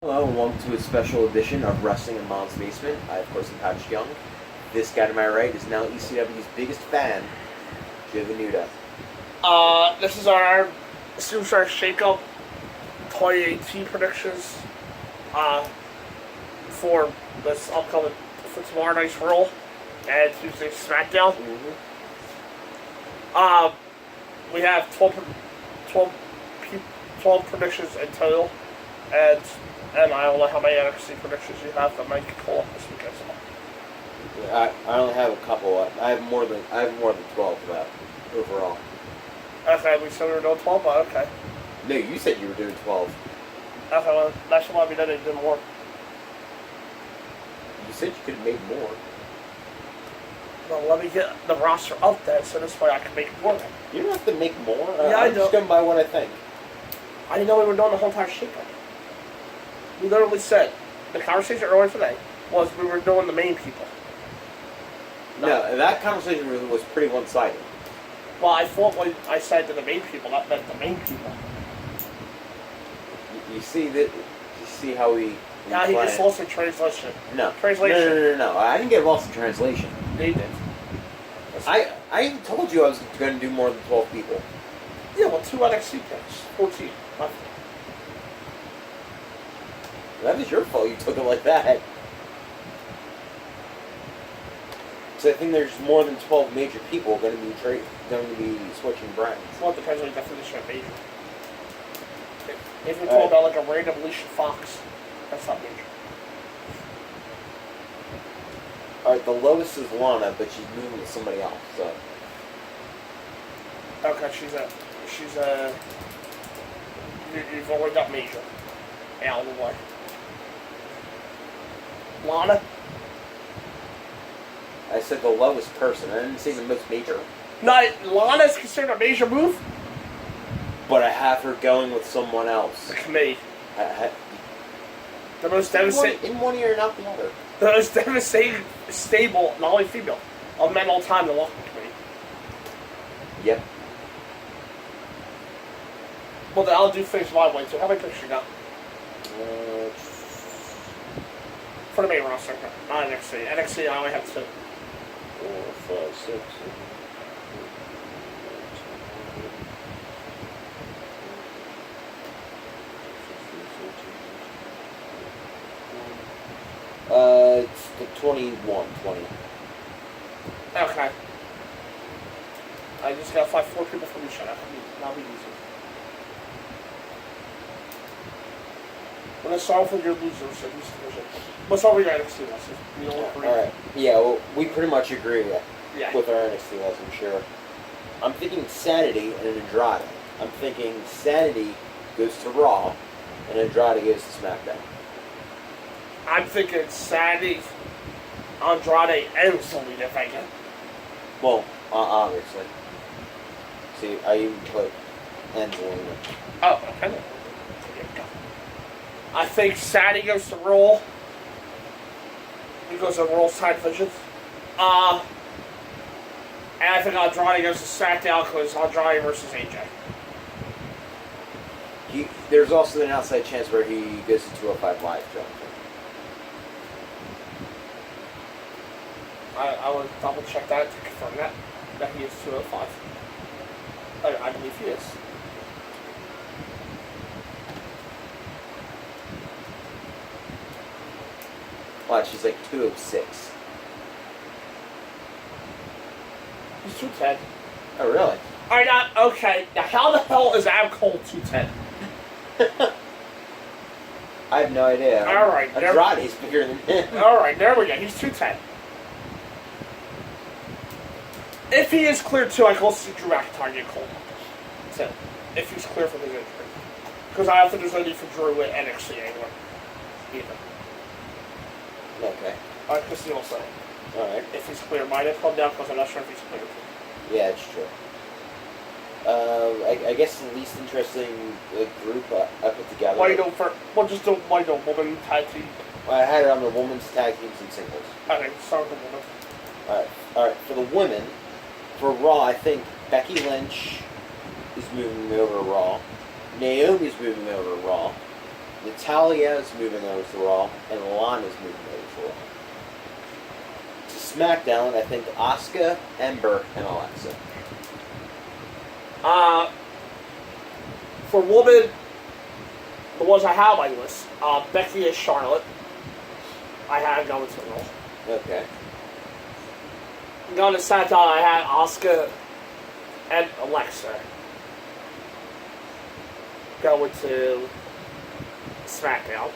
Hello and welcome to a special edition of Wrestling in Mom's Basement. I, of course, am Patrick Young. This guy to my right is now ECW's biggest fan, Joe Venuta. This is our Superstar Shakeup 2018 predictions for this upcoming, for tomorrow night's Raw and Tuesday's SmackDown. We have 12 predictions in total, and I don't know how many NXT predictions you have that might pull up this week as well. I only have a couple. I have more than 12 of that overall. Okay, we said we were doing 12, but okay. No, you said you were doing 12. Okay, well, that's why we didn't do more. You said you could have made more. Well, let me get the roster up there, so this way I can make more. You don't have to make more. Yeah, I'm just going by what I think. I didn't know we were doing the whole entire shakeup. We literally said, the conversation earlier today was we were doing the main people. No, that conversation was pretty one-sided. Well, I thought when I said to the main people, that meant the main people. You see that? You see how we Yeah, he just lost in translation. No. Translation. No. I didn't get lost in translation. They did. I even told you I was going to do more than 12 people. Yeah, well, 2 NXT picks. 14. That was your fault you took it like that. So I think there's more than 12 major people going to be switching brands. Well, it depends on the definition of major. If you're talking about like a random Alicia Fox, that's not major. Alright, the lowest is Lana, but she's moving with somebody else, so. Okay, you've already got major. Out of the way. Lana? I said the lowest person. I didn't say the most major. No, Lana's considered a major move? But I have her going with someone else. Like me. The most devastating. In one ear and out the other. The most devastating, stable, not only female, of men all time to walk with me. Yep. Well, then I'll do things my way too. How many pictures you got? For the main roster, not NXT. NXT, I only have 2. 4, 5, 6, 7, 8, it's the 21, 20. Okay. I just gotta find 4 people from each other. That'll be easy. We're gonna start off with your losers in this division. Let's start with your NXT losses. We don't agree. Alright. Yeah, well, we pretty much agree with our NXT loss, I'm sure. I'm thinking Sanity and Andrade. I'm thinking Sanity goes to Raw and Andrade goes to SmackDown. I'm thinking Sanity, Andrade, and Sony Vega. Well, obviously. See, I even put Angelina. Oh, okay. I think Sanity goes to Raw. He goes to Raw's side division. And I think Andrade goes to SmackDown because Andrade versus AJ. There's also an outside chance where he goes to 205 Live, John. I will double check that to confirm that he is 205. I believe he is. Watch, she's like 206. He's 210. Oh, really? Alright, okay. Now, how the hell is Adam Cole 210? I have no idea. Alright. Andrade's bigger than him. Alright, there we go. He's 210. If he is clear too, I can also see Drew McIntyre get Cole. So, if he's clear from his injury. Because I don't think there's no need for Drew at NXT anymore. Either. Okay. Alright, Christy will say. Alright. If he's clear, might have come down because I'm not sure if he's clear. Yeah, it's true. I guess the least interesting group I put together. We'll just do white woman tag team. I had it on the women's tag teams and singles. Okay, start with the women. Alright. For the women, for Raw, I think Becky Lynch is moving over Raw. Naomi's moving over Raw. Natalia's moving over to Raw, and Lana's moving over to Raw. To SmackDown, I think Asuka, Ember, and Alexa. For women, the ones I have on my list, Becky and Charlotte. I had going to Raw. Okay. Going to SmackDown, I had Asuka and Alexa. Going to SmackDown.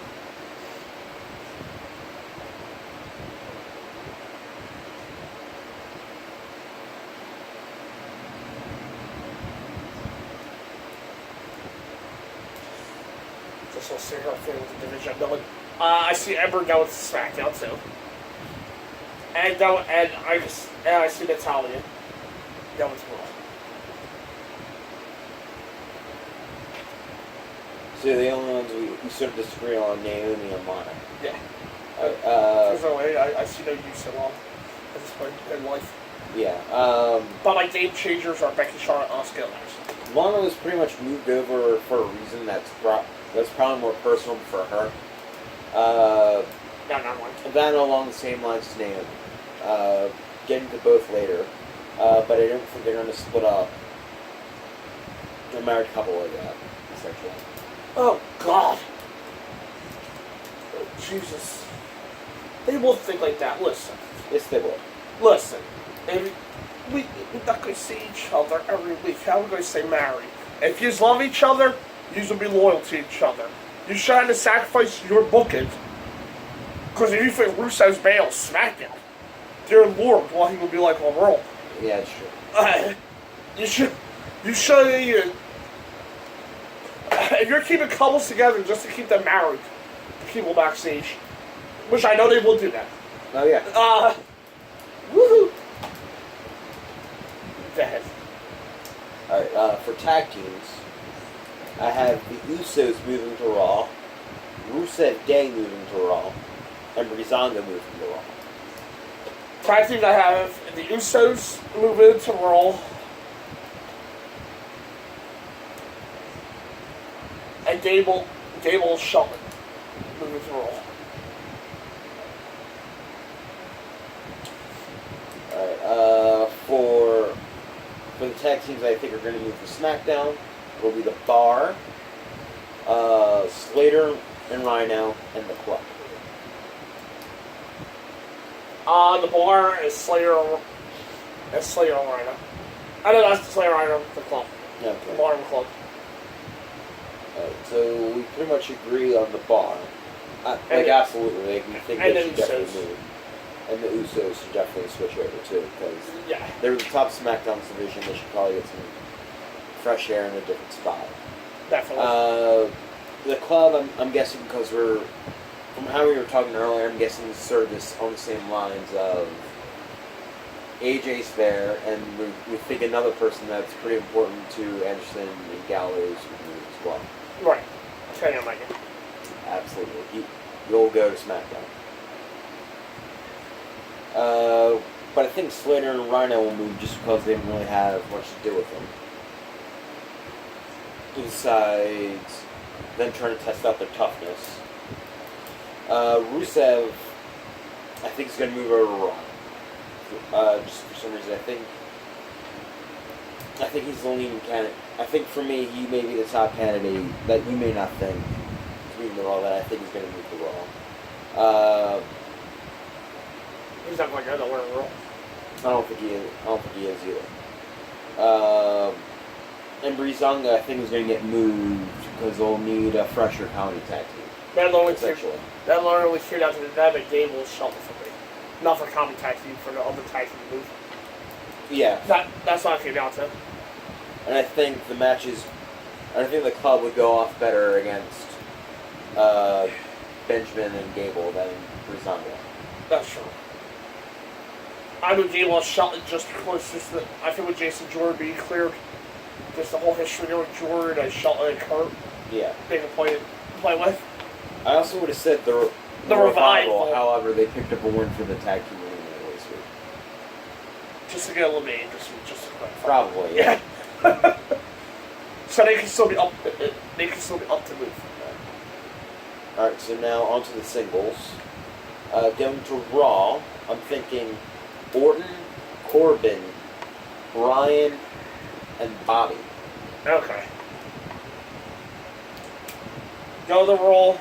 Just want to see her thing with the division going. I see Ember going to SmackDown too. And I see Natalia going to Raw. So the only ones we sort of disagree on, Naomi and Lana. Yeah. There's no way. I see no use at all at this point in life. Yeah. But my game changers are Becky, Charlotte, Asuka, and Alexa. Lana was pretty much moved over for a reason that's probably more personal for her. That along the same lines as Naomi. Getting to both later. But I don't think they're going to split up. A married couple like that, essentially. Oh, God. Oh, Jesus. They will think like that. Listen. Yes, they will. Listen. We're not going to see each other every week. How are we going to stay married? If you love each other, you will be loyal to each other. You're trying to sacrifice your booking. Because if you think Rusev's bail SmackDown, dear Lord, what he would be like on Raw. Yeah, it's true. You should. If you're keeping couples together just to keep them married, keep them backstage, which I know they will do that. Oh yeah. Woohoo! Go ahead. Alright, for tag teams, I have the Usos moving to Raw, Rusev Day moving to Raw, and Breezango moving to Raw. Tag teams I have the Usos moving to Raw, and Gable Shelton moving to Raw. Alright, for the tag teams I think are going to move to SmackDown, will be the Bar, Slater and Rhino, and the Club. The Bar is Slater and Rhino. I know that's Slater and Rhino, the Club. Okay. The Bar and the Club. Alright, so we pretty much agree on the Bar. Absolutely, I think they should definitely move. And the Usos should definitely switch over too, because they're the top SmackDown's division. They should probably get some fresh air in a different spot. Definitely. The Club, I'm guessing, because from how we were talking earlier, I'm guessing it's sort of this on the same lines of AJ's there, and we think another person that's pretty important to Anderson and Gallows would move as well. Right. Kenny Omega. Absolutely. He'll go to SmackDown. But I think Slater and Rhino will move just because they didn't really have much to do with them. Besides them trying to test out their toughness. Rusev, I think, is going to move over to Raw. Just for some reason, I think he's the leading candidate. I think for me, he may be the top candidate that you may not think is moving to Raw, that I think is going to move to Raw. He's not going to go nowhere in Raw. I don't think he is either. And Breezango, I think, is going to get moved because they'll need a fresher county tag team. That'll only clear out to the Neville Gable Shelton for me. Not for county tag team, for the other tag team move. Yeah. That's what I came down to. And I think the the Club would go off better against Benjamin and Gable than Breezango. That's true. I would Gable and Shelton just because I think with Jason Jordan being cleared, just the whole history there with Jordan and Shelton and Kurt. Yeah. They can play with. I also would have said the Revival, however, they picked up a win for the tag team anyway this week. Just to get eliminated this week, just to clarify. Probably, yeah. So they can still be up. They can still be up to move. Alright, so now onto the singles. Going to Raw, I'm thinking Orton, Corbin, Bryan, and Bobby. Okay. Go to the Raw.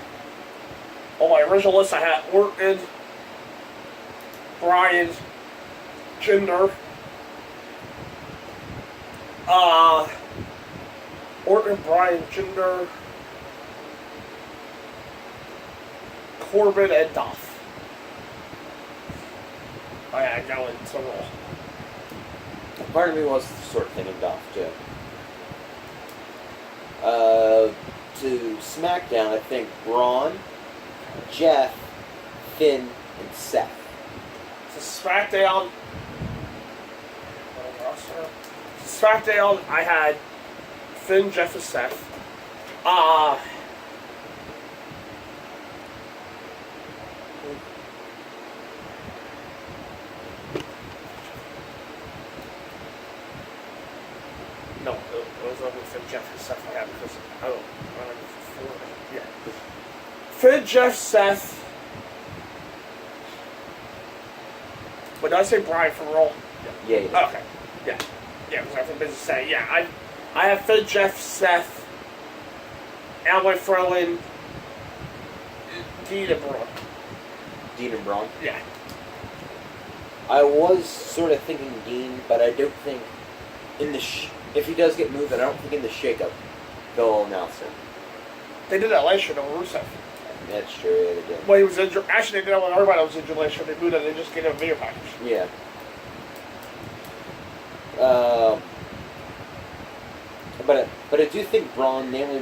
On my original list, I had Orton, Bryan, Jinder. Orton, Bryan, Jinder, Corbin, and Dolph. I had going to Raw. Part of me was sort of thinking Dolph, too. To SmackDown, I think Braun, Jeff, Finn, and Seth. To SmackDown, I had Finn, Jeff, and Seth. No, it was only Finn, Jeff, and Seth I had because I don't remember. Yeah. Finn, Jeff, Seth. But did I say Bryan for Raw? Yeah, you did. Okay. Yeah. Yeah, because I have business to say. Yeah, I have Finn, Jeff, Seth, and I'm going to throw in Dean and Braun. Dean and Braun? Yeah. I was sort of thinking Dean, but I don't think in the if he does get moved, I don't think in the Shakeup they'll announce him. They did that last year, though, Rusev. That's true, yeah, they did. Well, he was injured. Actually, they did that when everybody was injured last year. They moved it, they just gave him a video package. Yeah. But I do think Braun mainly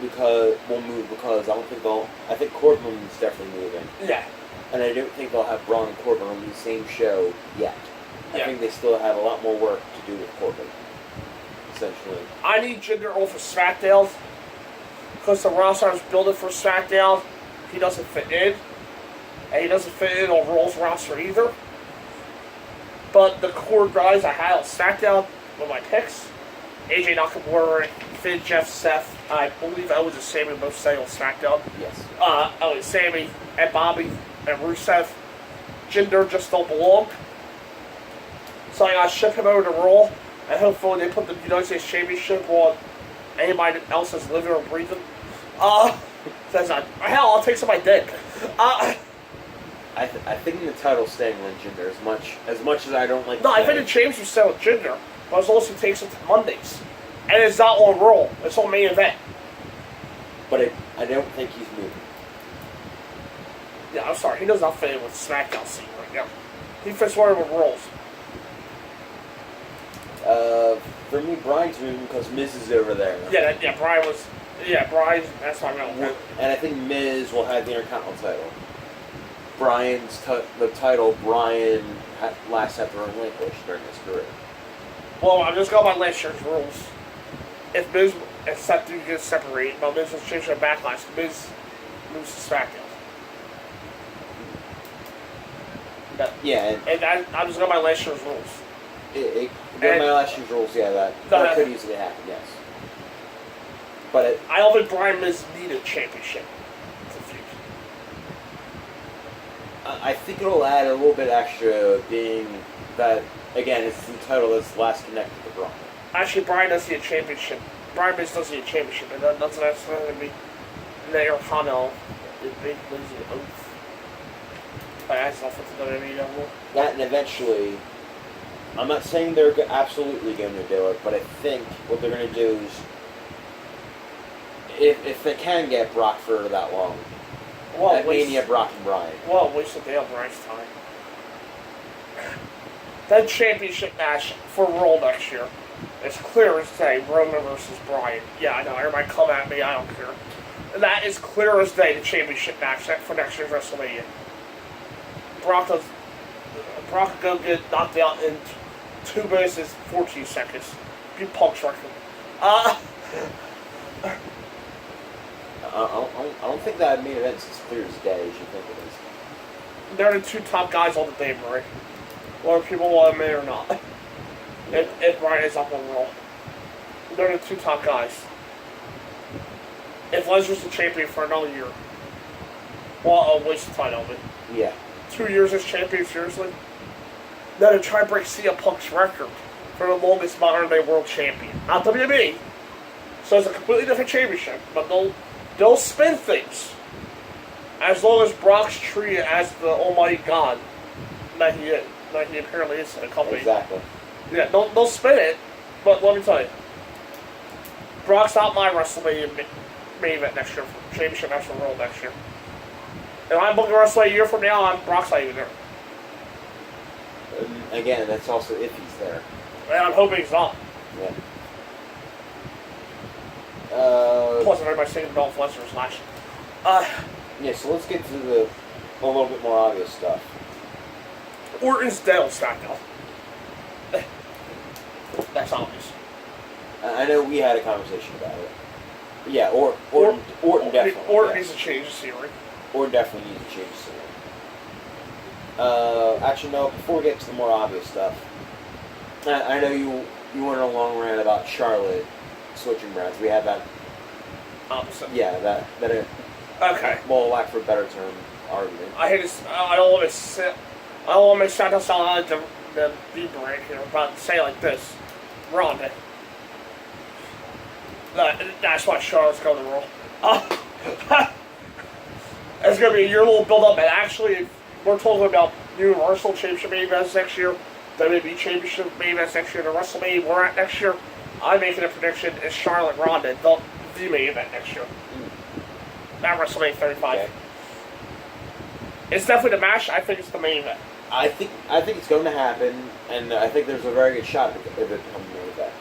will move because I think Corbin's definitely moving. Yeah. And I don't think they'll have Braun and Corbin on the same show yet. I think they still have a lot more work to do with Corbin. Essentially. I need Jinder off of SmackDown because the roster is building for SmackDown. He doesn't fit in. And he doesn't fit in on Raw's roster either. But the core guys I had on SmackDown were my picks. AJ Nakamura, Finn, Jeff, Seth. I believe Owens and Sammy both stay on SmackDown. Yes. Owens, Sammy, and Bobby, and Rusev. Jinder just don't belong. So I gotta ship him over to Raw. And hopefully they put the United States Championship on anybody else that's living or breathing. Hell, I'll take somebody dead. I think the title's staying on Jinder as much as I don't like. No, I think the championship will stay with Jinder, but it also takes it to Mondays, and it's not on Raw. It's on main event. But I don't think he's moving. Yeah, I'm sorry. He does not fit in with SmackDown scene right now. He fits right with Raws. For me, Bryan's moving because Miz is over there. Bryan was. Yeah, Bryan. That's what I'm going. And I think Miz will have the Intercontinental title. Bryan's the title Bryan last had to relinquish during his career. Well, I'm just going by last year's rules. If Miz and Seth do get separated, but Miz has changed their backlash, Miz moves to SmackDown. And I'm just going by last year's rules. My last year's rules, that could easily happen, yes. But I don't think Bryan Miz need a championship. I think it'll add a little bit extra, being that, again, it's the title that's last connected to Braun. Actually, Bryan does need a championship. Bryan Miz does need a championship, and that's going to be Nair Hano, the big losing oath. That's not for the WWE level. That, and eventually, I'm not saying they're absolutely going to do it, but I think what they're going to do is, if they can get Brock for that long, that Mania, Brock and Bryan. Well, waste of Dale Bryan's time. That championship match for Raw next year, it's clear as day, Roman versus Bryan. Yeah, I know, everybody come at me, I don't care. And that is clear as day, the championship match for next year's WrestleMania. Brock will go get knocked out in 2 minutes and 14 seconds. Be Punk's record. I don't think that main event's as clear as day as you think it is. They're the 2 top guys on the day, Murray. Whether people want them in or not. Yeah. If Bryan is up on Raw. They're the 2 top guys. If Lesnar's the champion for another year. Well, a waste of time of it. Yeah. 2 years as champion, seriously? Then to try to break CM Punk's record for the longest modern day world champion. Not WWE. So it's a completely different championship, but they'll spin things. As long as Brock's treated as the almighty god that he is. That he apparently is in the company. Exactly. Yeah, they'll spin it, but let me tell you. Brock's not my WrestleMania main event next year, for championship match for the world next year. If I'm booking WrestleMania a year from now, Brock's not even there. Again, that's also if he's there. And I'm hoping he's not. Yeah. Plus, everybody's saying Dolph Lesnar's last. Yeah, so let's get to a little bit more obvious stuff. Orton's dead on SmackDown. That's obvious. I know we had a conversation about it. Yeah, Orton definitely. Orton needs to change the scenery. Orton definitely needs to change the scenery. Actually, no, before we get to the more obvious stuff, I know you went on a long rant about Charlotte switching brands. We had that. Opposite. Yeah, that okay. Well, lack for a better term, argument. I hate this. I don't want to sit. I don't want to make SmackDown sound like the B brand here, but say it like this. Ronda. That's why Charlotte's going to roll. It's going to be a year-long build-up, and actually, we're talking about Universal Championship main events next year, WWE Championship main events next year, the WrestleMania we're at next year. I'm making a prediction: it's Charlotte Ronda, the main event next year. Not WrestleMania 35. Okay. It's definitely the match. I think it's the main event. I think it's going to happen, and I think there's a very good shot of it becoming the main event.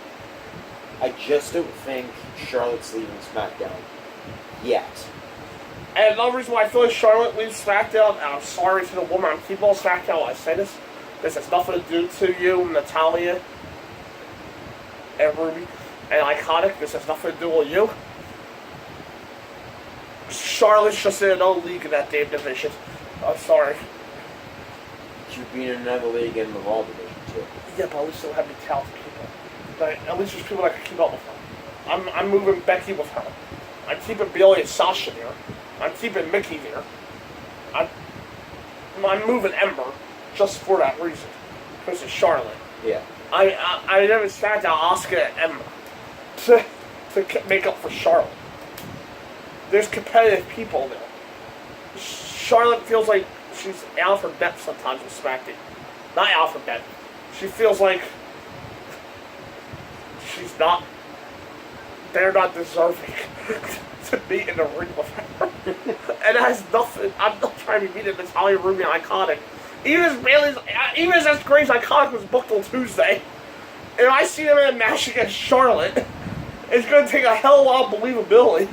I just don't think Charlotte's leaving SmackDown yet. And another reason why I feel like Charlotte leaves SmackDown, and I'm sorry to the woman I'm keeping on SmackDown when I say this has nothing to do to you, Natalya, and Ruby, and Iconic. This has nothing to do with you. Charlotte's just in another league in that damn division. I'm sorry. She'd be in another league in the Raw division, too. Yeah, but at least they'll have the talented people. At least there's people that can keep up with her. I'm moving Becky with her. I'm keeping Bayley and Sasha there. I'm keeping Mickey there. I'm moving Ember just for that reason. Because it's Charlotte. Yeah. I never sat down Asuka and Ember to make up for Charlotte. There's competitive people there. Charlotte feels like she's out of her depth sometimes with SmackDown. Not out of her depth. She feels like she's not. They're not deserving to be in the ring with her. And it has nothing. I'm not trying to be mean at Natalya, Ruby, and Iconic. Even as Graves Iconic was booked on Tuesday, if I see them in a match against Charlotte, it's going to take a hell of a lot of believability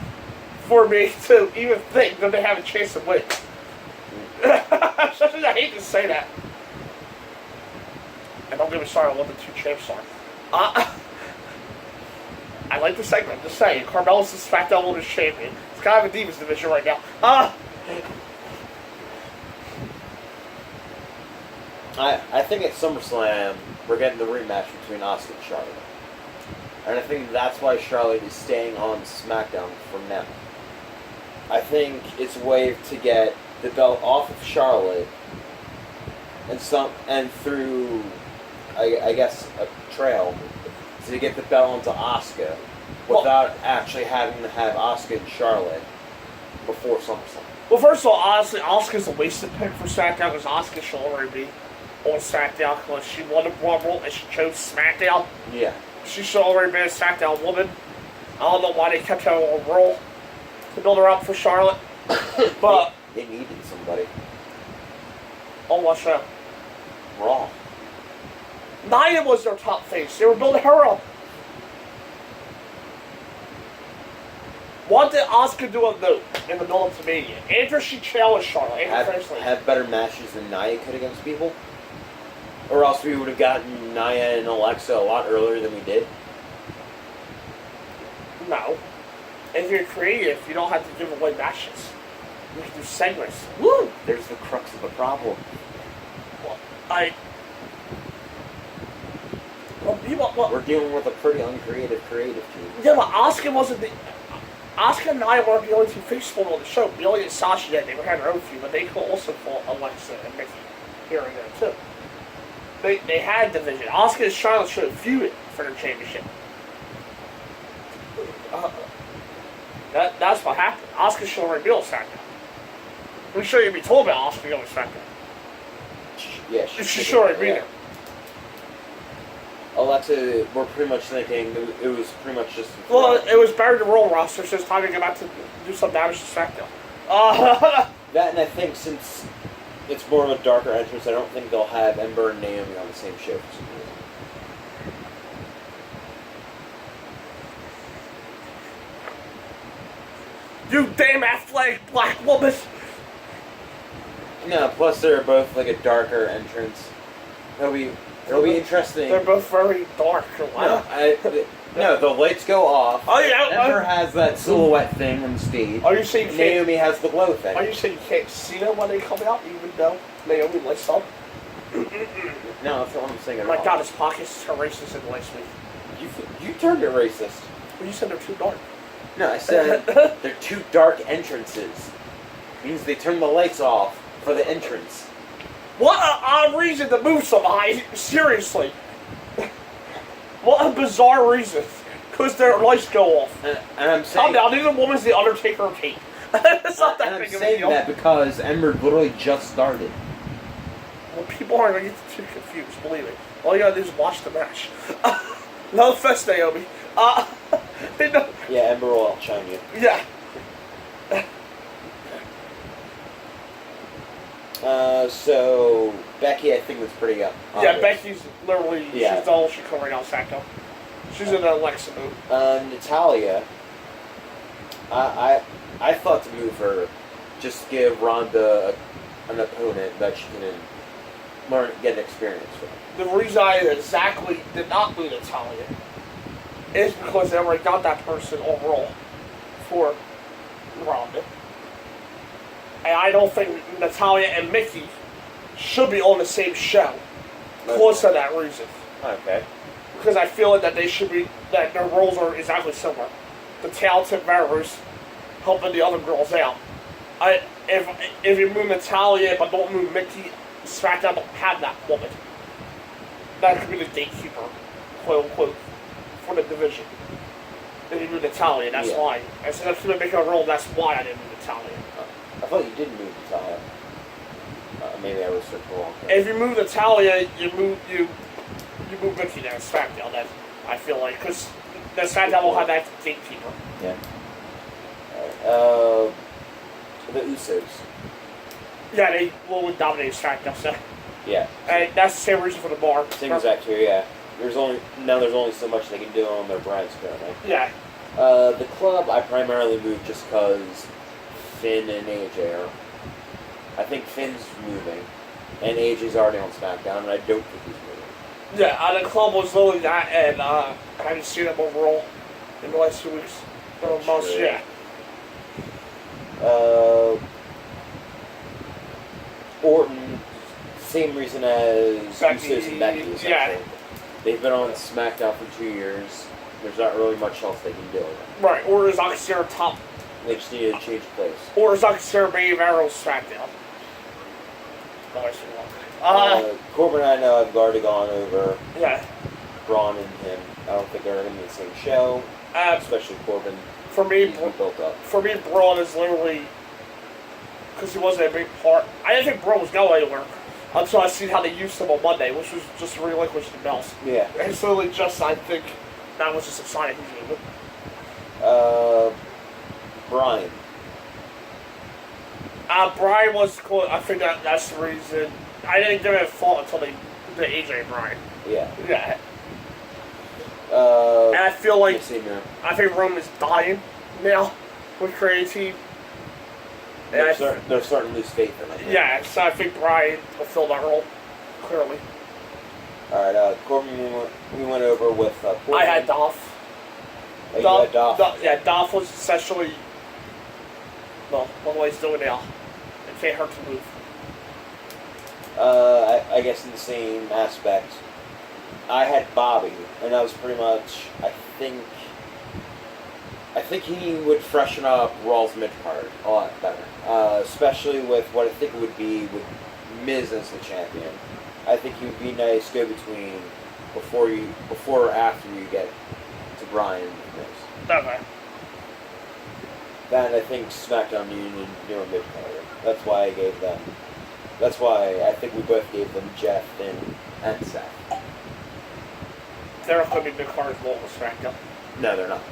for me to even think that they have a chance to win. I hate to say that. And don't get me started on what the two champs are. I like the segment, just saying. Carmella's the SmackDown Women's Champion. It's kind of a Divas division right now. I think at SummerSlam, we're getting the rematch between Asuka and Charlotte. And I think that's why Charlotte is staying on SmackDown from now. I think it's a way to get the belt off of Charlotte and through, I guess, a trail to get the belt onto Asuka without actually having to have Asuka and Charlotte before SummerSlam. Well, first of all, honestly, Asuka's a wasted pick for SmackDown because Asuka should already be on SmackDown because she won the Rumble and she chose SmackDown. Yeah. She should already be a SmackDown woman. I don't know why they kept her on Raw to build her up for Charlotte. But they needed somebody. On what show? Raw. Nia was their top face. They were building her up. What did Asuka do in the build-up to Mania? After she challenged Charlotte. Have better matches than Nia could against people? Or else we would have gotten Nia and Alexa a lot earlier than we did? No. If you're creative, you don't have to give away matches. You can do segments. Woo! There's the crux of the problem. We're dealing with a pretty uncreative creative team. Yeah, but Asuka wasn't the... Asuka and Nia weren't the only two faceable on the show. Billy and Sasha did. They were having their own feud, but they could also fought Alexa and Mickey here and there, too. They had division. Asuka and Charlotte should have feuded for their championship. That's what happened. Asuka should have revealed SmackDown. I'm sure you'd be told about Asuka going to SmackDown. Yeah, she should already be there. Alexa, we're pretty much thinking it was pretty much just... Well, it was better to roll roster, so it's time to get back to do some damage to SmackDown. That, and I think since it's more of a darker entrance, I don't think they'll have Ember and Naomi on the same show for some reason. You damn athletic black woman! No, plus they're both like a darker entrance. It'll be interesting. They're both very dark. No, the lights go off. Oh yeah. Ember has that silhouette thing on the stage. Are you saying Naomi has the glow thing? Are you saying you can't see them when they come out, even though Naomi lights up? No, that's not what I'm saying at all. all. My God, his pockets are racist in last week. You turned it racist. Well, you said they're too dark. No, I said they're two dark entrances. Means they turn the lights off for the entrance. What an odd reason to move somebody. Seriously. What a bizarre reason. Because their lights go off. And I'm saying... Calm down, neither woman's the Undertaker of Kate. It's not that big of a deal. I'm saying that because Ember literally just started. Well, people aren't going to get too confused, believe me. All you gotta do is watch the match. No offense, Naomi. Yeah, Ember will outshine you. Yeah. So Becky, I think was pretty up. Yeah, Becky's literally she's all she can right now. SmackDown. She's in an Alexa move. Natalia, I thought to move her, just give Ronda an opponent that she can get an experience with. The reason I exactly did not move Natalia is because they already got that person overall for Ronda. And I don't think Natalia and Mickey should be on the same show. Because of that reason. Okay. Because I feel that they should be, that their roles are exactly similar. The talented members helping the other girls out. If you move Natalia but don't move Mickey, SmackDown don't have that woman. That could be the gatekeeper, quote unquote, for the division. If you move Natalia, that's why. And since I'm going to make a role, that's why I didn't move Natalia. I thought you did move Natalia. Maybe I was so wrong. If you move Natalia, you move Mickey there, SmackDown. Then I feel like because the SmackDown will have that gatekeeper. Yeah. Alright. The Usos. Yeah, they will dominate SmackDown. So. Yeah. And that's the same reason for the bar. Same exact here. Yeah. There's only so much they can do on their brands currently. Yeah. The club I primarily moved just because Finn and AJ are. I think Finn's moving, and AJ's already on SmackDown, and I don't think he's moving. Yeah, the club was literally that, and I haven't seen them overall in the last 2 weeks. Months, yeah. Orton, same reason as Usos and Becky. Yeah. They've been on SmackDown for 2 years. There's not really much else they can do. Right, or is not considered top. They just need to change place. Or is not considered Main Arrow's SmackDown. Corbin and I know I've already gone over. Yeah. Braun and him. I don't think they're going to be in the same show. Especially Corbin. For me, built up. For me, Braun is literally because he wasn't a big part. I didn't think Braun was going anywhere until I seen how they used him on Monday, which was just relinquished the belts. Yeah. And so just I think that was just a sign of who's moving. Brian. Brian was cool. I think that's the reason. I didn't give it a thought until the AJ Brian. Yeah. Yeah. And I feel like I think Roman's dying now with creative team. They're starting to lose faith in it. Yeah, so I think Brian will fill that role clearly. All right, Corbin, we went over with. Corbin. I had Dolph. Yeah, Dolph was essentially. Well, what he's doing now, it can't hurt to move. I guess in the same aspect, I had Bobby, and that was pretty much, I think, I think he would freshen up Raw's mid-card a lot better. Especially with what I think it would be with Miz as the champion. I think he would be nice go-between before or after you get to Bryan and Miz. Okay. Then I think SmackDown needed a newer mid-carder. That's why I gave them. That's why I think we both gave them Jeff and Seth. They're not going to be mid-card as long as SmackDown. No, they're not.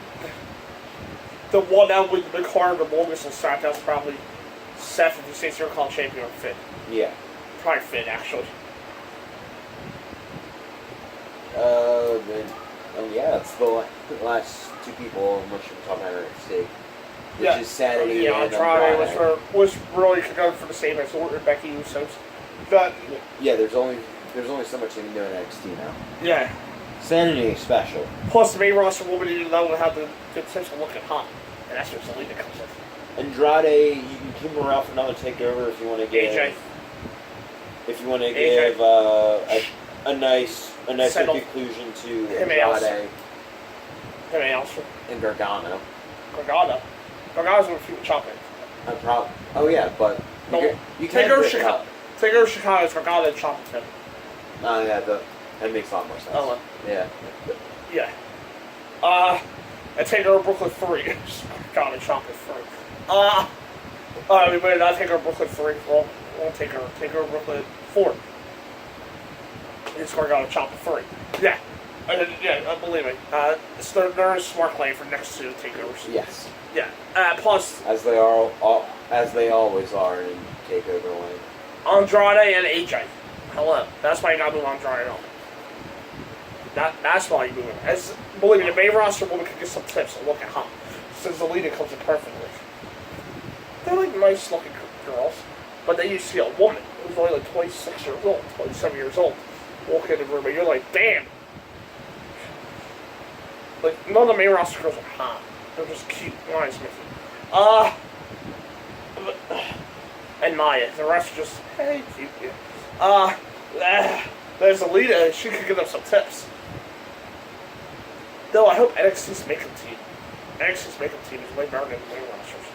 The one that would be mid-card the longest in SmackDown is probably Seth if he stays Intercontinental Champion or Finn. Yeah. Probably Finn, actually. Yeah, it's the last two people in which we're talking about NXT. Which is Saturday yeah, and Andrade was really going for the same as Orton and Becky Usos. But yeah, there's only so much they can do in NXT now. Yeah. Saturday is special. Plus, the main roster will be know how the potential looking hot, and that's where Zelina comes in. Andrade, you can keep him around for another takeover if you want to give. AJ. If you want to AJ. give a nice conclusion to Andrade and Gargano. Gargano's with a few chopping. Oh yeah, but you can't take over Shakeup. Take over Chicago, it's Gargano and Choppington. Oh yeah, that makes a lot more sense. Oh well. Yeah. Yeah. And take over Brooklyn 3. Gargano and Choppington 3. We better not take over Brooklyn 3. We'll take over Brooklyn 4. It's Gargano and Choppington 3. Yeah. Believe me. They're a smart play for next two takeovers. Yes. Yeah. Plus, as they always are in takeover lane. Andrade and AJ. Hello. That's why you gotta move Andrade on. That's why you move him. Believe me, the main roster woman can get some tips and look at hot. Since the leader comes in perfectly. They're like nice looking girls. But they used to see a woman who's only like 26 years old, 27 years old, walk in the room and you're like, damn. Like, none of the main roster girls are hot. They're just cute. Nice, Mickey. And Maya. The rest are just, hey, cute. There's Alita. She could give them some tips. Though, I hope NXT's makeup team. NXT's makeup team is way better than the main rosters.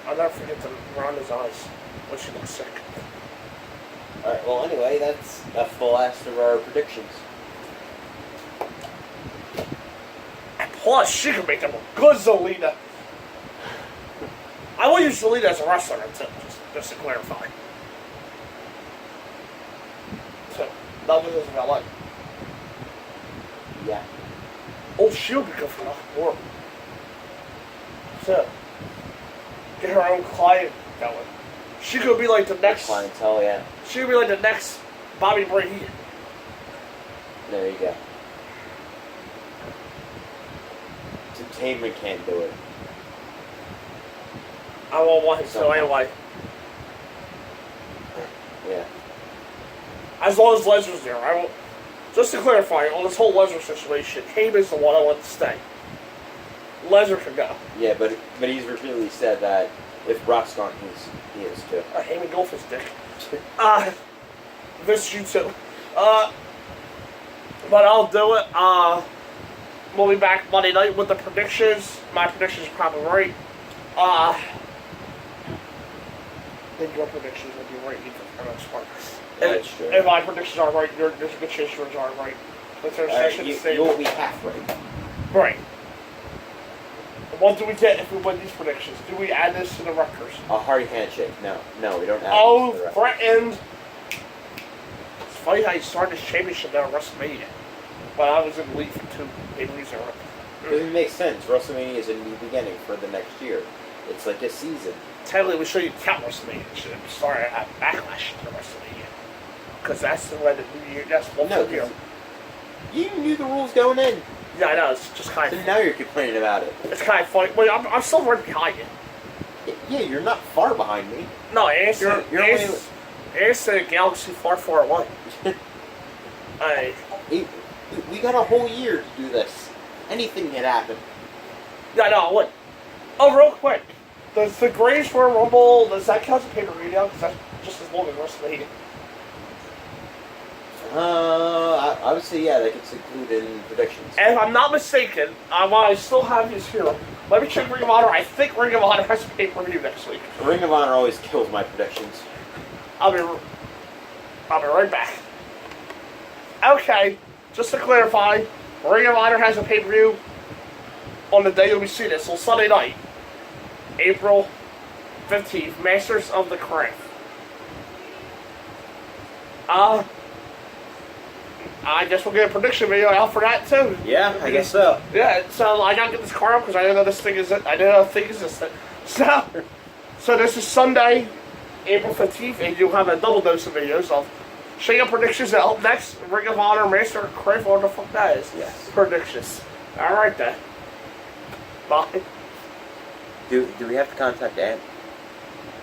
I'll never forget Ronda's eyes when she looks sick. Alright, well, anyway, that's the last of our predictions. Plus, she can make them look good, Zelina. I will use Zelina as a wrestler, just to clarify. So, that was as well. Yeah. Oh, she'll be good for the world. So, get her own client going. She could be like the next clientele, yeah. She could be like the next Bobby Brady. There you go. Entertainment can't do it. I won't want him to anyway. Yeah. As long as Lesnar's there, I will. Just to clarify, on this whole Lesnar situation, Heyman's the one I want to stay. Lesnar can go. Yeah, but he's repeatedly said that if Brock's gone, he is too. Heyman go for his dick. This you too. But I'll do it. We'll be back Monday night with the predictions. My predictions are probably right. I think your predictions will be right either for the most part. That's true. If my predictions are right, there's a good chance yours are right. But you will be half right. Right. What do we get if we win these predictions? Do we add this to the records? A hard handshake. No, we don't add Oh, this to the records. threatened. It's funny how you started this championship now at WrestleMania. But I was in the league for 2 pay-per-views. It makes sense. WrestleMania is a new beginning for the next year. It's like a season. Technically, we should even count WrestleMania. We should have started at Backlash to WrestleMania. Because that's the way the new year, that's one year. You knew the rules going in. Yeah, I know. It's just kind of. So now you're complaining about it. It's kind of funny. Wait, I'm still right behind you. Yeah, you're not far behind me. No, it's the galaxy far, far away. We got a whole year to do this. Anything can happen. Yeah, no, look. Oh, real quick. Does the Greatest Royal Rumble, does that count as a pay-per-view now? Because that's just as long as WrestleMania. I would say yeah, that gets included in predictions. And if I'm not mistaken, while I still have these here, let me check Ring of Honor. I think Ring of Honor has a pay-per-view next week. Ring of Honor always kills my predictions. I'll be right back. Okay, just to clarify, Ring of Honor has a pay-per-view on the day you'll be seeing this, on Sunday night, April 15th, Masters of the Craft. I guess we'll get a prediction video out for that too. Yeah, I guess so. Yeah, so I gotta get this car up because I didn't know this thing is. I didn't know the thing existed. So this is Sunday, April 15th, and you'll have a double dose of videos of Shakeup predictions. And up next, Ring of Honor, Master of Craft, what the fuck that is? Yes. Predictions. All right then. Bye. Do we have to contact Ant?